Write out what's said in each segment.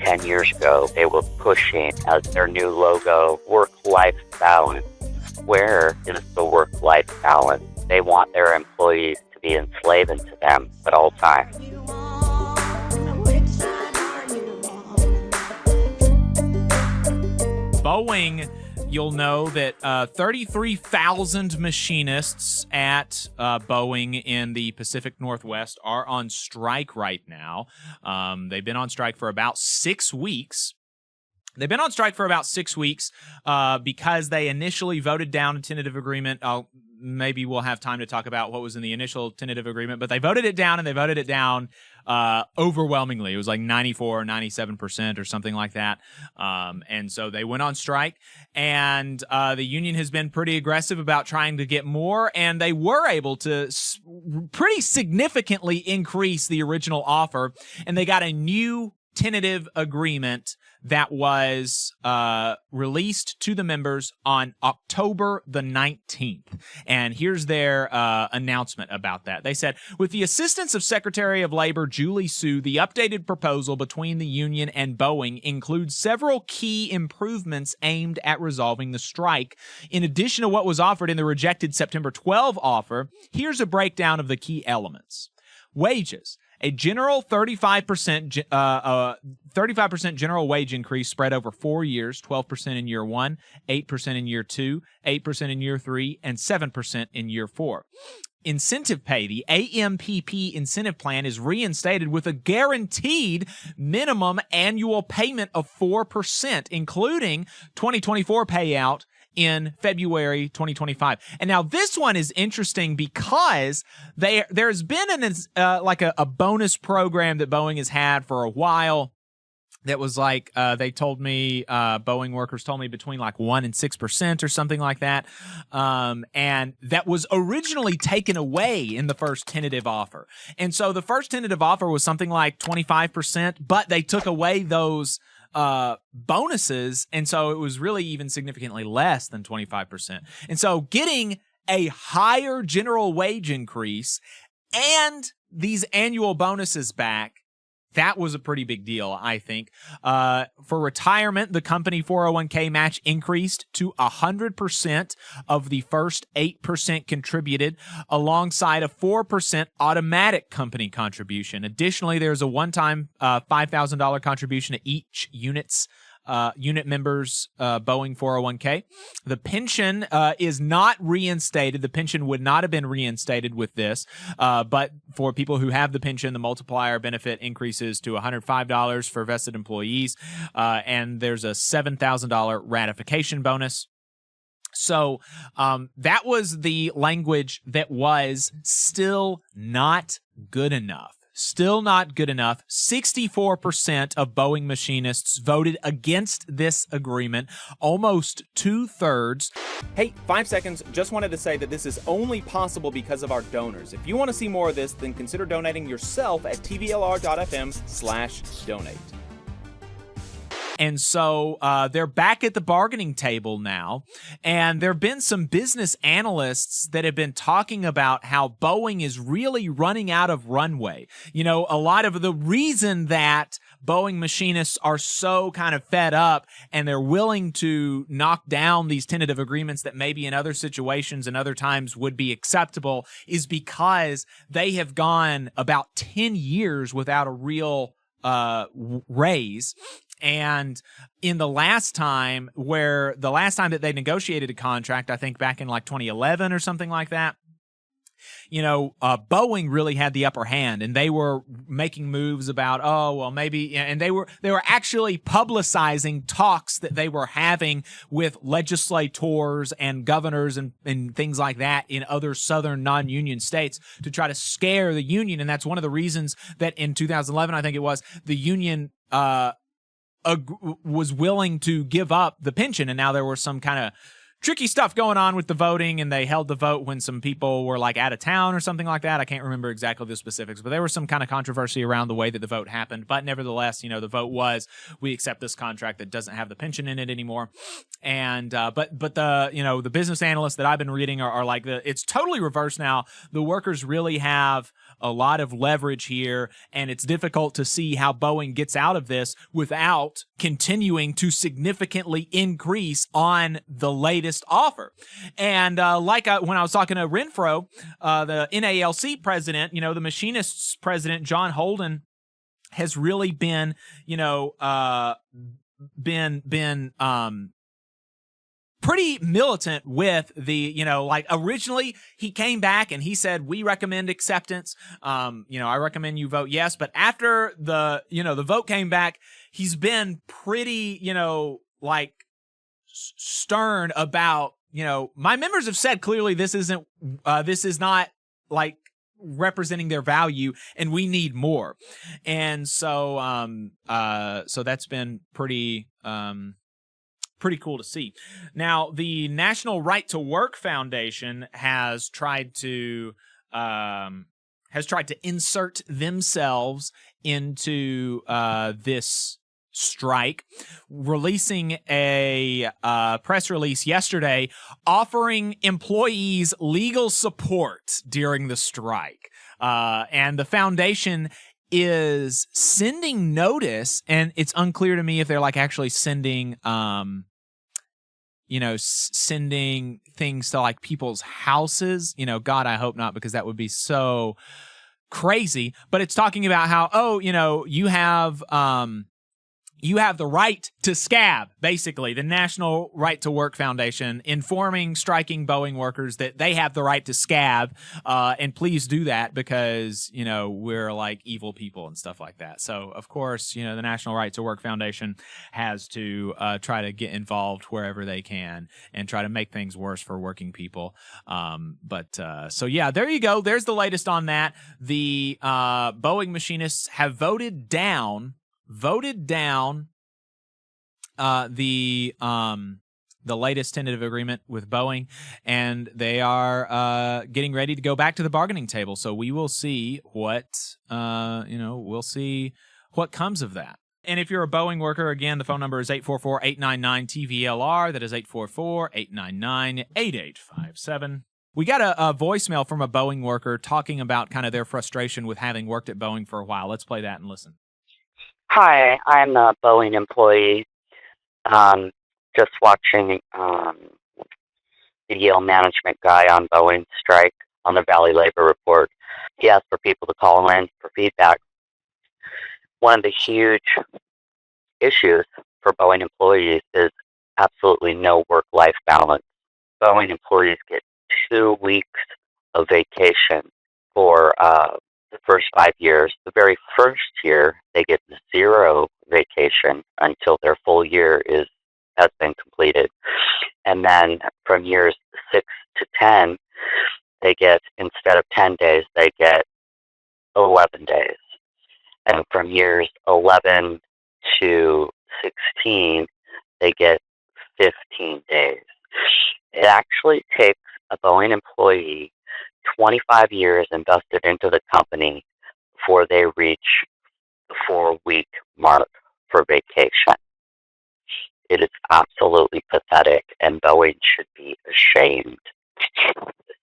10 years ago, they were pushing as their new logo, work-life balance. Where is the work-life balance? They want their employees to be enslaved to them at all times. Boeing, you'll know that 33,000 machinists at Boeing in the Pacific Northwest are on strike right now. They've been on strike for about 6 weeks. Because they initially voted down a tentative agreement. Maybe we'll have time to talk about what was in the initial tentative agreement, but they voted it down, and they voted it down overwhelmingly. It was like 94 or 97% or something like that. And so they went on strike, and the union has been pretty aggressive about trying to get more, and they were able to pretty significantly increase the original offer, and they got a new tentative agreement that was released to the members on October the 19th. And here's their announcement about that. They said, with the assistance of Secretary of Labor Julie Su, the updated proposal between the union and Boeing includes several key improvements aimed at resolving the strike. In addition to what was offered in the rejected September 12 offer, here's a breakdown of the key elements. Wages. A general 35% general wage increase spread over 4 years, 12% in year 1, 8% in year 2, 8% in year 3, and 7% in year 4. Incentive pay. The AMPP incentive plan is reinstated with a guaranteed minimum annual payment of 4%, including 2024 payout in February 2025. And now this one is interesting because there's been a bonus program that Boeing has had for a while that was like, they told me, Boeing workers told me between like 1% and 6% or something like that. And that was originally taken away in the first tentative offer. And so the first tentative offer was something like 25%, but they took away those bonuses, and so it was really even significantly less than 25%. And so getting a higher general wage increase and these annual bonuses back, that was a pretty big deal, I think. For retirement, the company 401k match increased to 100% of the first 8% contributed, alongside a 4% automatic company contribution. Additionally, there's a one-time $5,000 contribution to each unit members' Boeing 401k. The pension is not reinstated. The pension would not have been reinstated with this, but for people who have the pension, the multiplier benefit increases to $105 for vested employees, and there's a $7,000 ratification bonus. So that was the language that was still not good enough. Still not good enough. 64% of Boeing machinists voted against this agreement, almost 2/3. Hey, 5 seconds. Just wanted to say that this is only possible because of our donors. If you want to see more of this, then consider donating yourself at tvlr.fm/donate. And so they're back at the bargaining table now. And there have been some business analysts that have been talking about how Boeing is really running out of runway. You know, a lot of the reason that Boeing machinists are so kind of fed up and they're willing to knock down these tentative agreements that maybe in other situations and other times would be acceptable is because they have gone about 10 years without a real raise. And in the last time that they negotiated a contract, I think back in like 2011 or something like that, you know, Boeing really had the upper hand, and they were making moves about, and they were actually publicizing talks that they were having with legislators and governors and things like that in other southern non-union states to try to scare the union. And that's one of the reasons that in 2011, I think it was, the union was willing to give up the pension. And now there was some kind of tricky stuff going on with the voting, and they held the vote when some people were like out of town or something like that. I can't remember exactly the specifics, but there was some kind of controversy around the way that the vote happened. But nevertheless, you know, the vote was, we accept this contract that doesn't have the pension in it anymore. And but the, you know, the business analysts that I've been reading are like, it's totally reversed now. The workers really have a lot of leverage here, and it's difficult to see how Boeing gets out of this without continuing to significantly increase on the latest offer. And when I was talking to Renfro, the NALC president, the Machinists president, John Holden, has really been, pretty militant with the, originally he came back and he said, we recommend acceptance. I recommend you vote yes. But after the vote came back, he's been pretty, stern about, my members have said clearly this is not representing their value and we need more. And so that's been pretty cool to see. Now, the National Right to Work Foundation has tried to insert themselves into this strike, releasing a press release yesterday offering employees legal support during the strike. And the foundation is sending notice, and it's unclear to me if they're actually sending sending things to people's houses. God, I hope not, because that would be so crazy. But it's talking about how, you have the right to scab, basically, the National Right to Work Foundation informing striking Boeing workers that they have the right to scab, and please do that because, we're evil people and stuff like that. So, of course, the National Right to Work Foundation has to try to get involved wherever they can and try to make things worse for working people. So, yeah, there you go. There's the latest on that. The Boeing Machinists have voted down the latest tentative agreement with Boeing, and they are getting ready to go back to the bargaining table. So we will see what comes of that. And if you're a Boeing worker, again, the phone number is 844-899-TVLR. That is 844-899-8857. We got a voicemail from a Boeing worker talking about kind of their frustration with having worked at Boeing for a while. Let's play that and listen. Hi, I'm a Boeing employee. Just watching the Yale management guy on Boeing strike on the Valley Labor Report. He asked for people to call in for feedback. One of the huge issues for Boeing employees is absolutely no work-life balance. Boeing employees get 2 weeks of vacation for the first 5 years. The very first year, they get 0 vacation until their full year has been completed. And then from years 6 to 10, they get, instead of 10 days, they get 11 days. And from years 11 to 16, they get 15 days. It actually takes a Boeing employee 25 years invested into the company before they reach the 4-week mark for vacation. It is absolutely pathetic, and Boeing should be ashamed,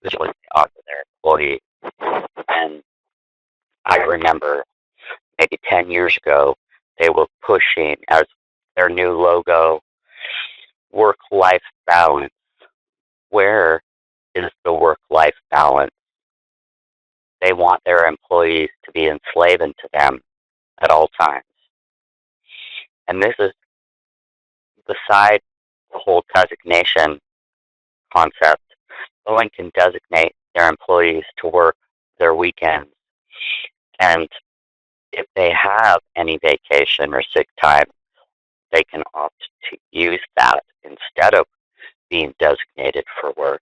especially of their employees. And I remember maybe 10 years ago, they were pushing as their new logo, work-life balance. Where is the work-life balance? They want their employees to be enslaved to them at all times. And this is beside the whole designation concept. Boeing can designate their employees to work their weekends. And if they have any vacation or sick time, they can opt to use that instead of being designated for work.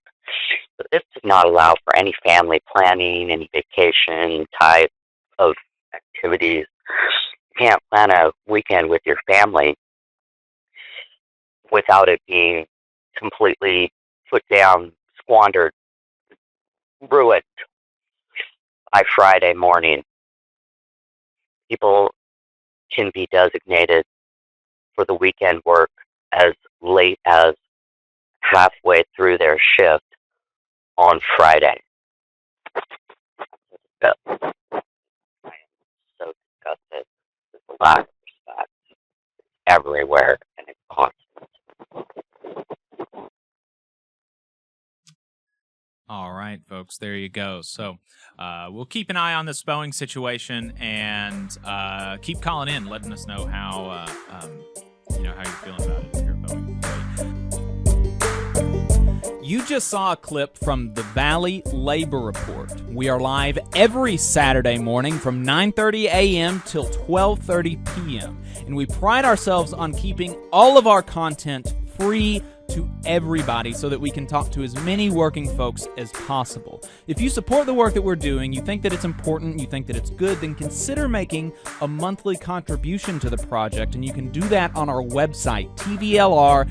But this does not allow for any family planning, any vacation type of activities. You can't plan a weekend with your family without it being completely put down, squandered, ruined by Friday morning. People can be designated for the weekend work as late as halfway through their shift on Friday. discuss it. There's a lack of respect everywhere, and it's constant. All right, folks, there you go. So we'll keep an eye on this Boeing situation and keep calling in, letting us know how how you're feeling about it if you're a Boeing employee. You just saw a clip from the Valley Labor Report. We are live every Saturday morning from 9:30 a.m. till 12:30 p.m. And we pride ourselves on keeping all of our content free to everybody so that we can talk to as many working folks as possible. If you support the work that we're doing, you think that it's important, you think that it's good, then consider making a monthly contribution to the project, and you can do that on our website, tvlr.fm.